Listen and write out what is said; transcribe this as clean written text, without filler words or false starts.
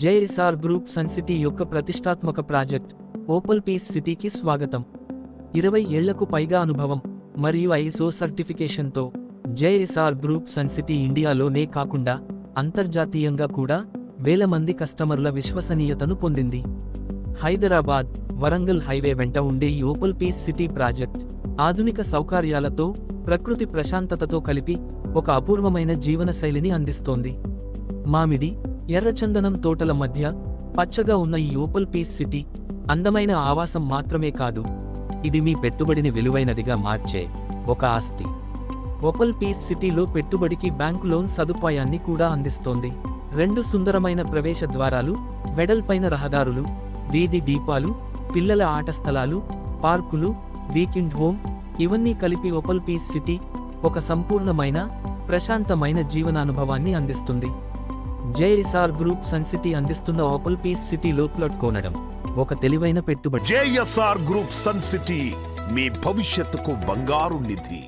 JSR group Sun city యొక్క ప్రతిష్టాత్మక project Opal piece సిటీకి స్వాగతం. 20 ఏళ్లకు పైగా అనుభవం మరియు ఐఎస్ఓ సర్టిఫికేషన్తో జేఎస్ఆర్ గ్రూప్ సన్ సిటీ ఇండియాలోనే కాకుండా అంతర్జాతీయంగా కూడా వేల మంది కస్టమర్ల విశ్వసనీయతను పొందింది. హైదరాబాద్, వరంగల్ హైవే వెంట ఉండే ఈ ఓపల్ పీస్ సిటీ ప్రాజెక్ట్ ఆధునిక సౌకర్యాలతో, ప్రకృతి ప్రశాంతతతో కలిపి ఒక అపూర్వమైన జీవనశైలిని అందిస్తోంది. మామిడి, ఎర్రచందనం తోటల మధ్య పచ్చగా ఉన్న ఈ ఓపల్ పీస్ సిటీ అందమైన ఆవాసం మాత్రమే కాదు, ఇది మీ పెట్టుబడిని విలువైనదిగా మార్చే ఒక ఆస్తి. ఓపల్ పీస్ సిటీలో పెట్టుబడికి బ్యాంకు లోన్ సదుపాయాన్ని కూడా అందిస్తోంది. 2 సుందరమైన ప్రవేశ ద్వారాలు, వెడల్పైన రహదారులు, వీధి దీపాలు, పిల్లల ఆట స్థలాలు, పార్కులు, వీకెండ్ హోమ్ ఇవన్నీ కలిపి ఓపల్ పీస్ సిటీ ఒక సంపూర్ణమైన, ప్రశాంతమైన జీవనానుభవాన్ని అందిస్తుంది. జేఎస్ఆర్ గ్రూప్ సన్ సిటీ అందిస్తున్న ఓపల్ పీస్ సిటీలో ప్లాట్ కొనడం ఒక తెలివైన పెట్టుబడి. జేఎస్ఆర్ గ్రూప్ సన్ సిటీ మీ భవిష్యత్తుకు బంగారు నిధి.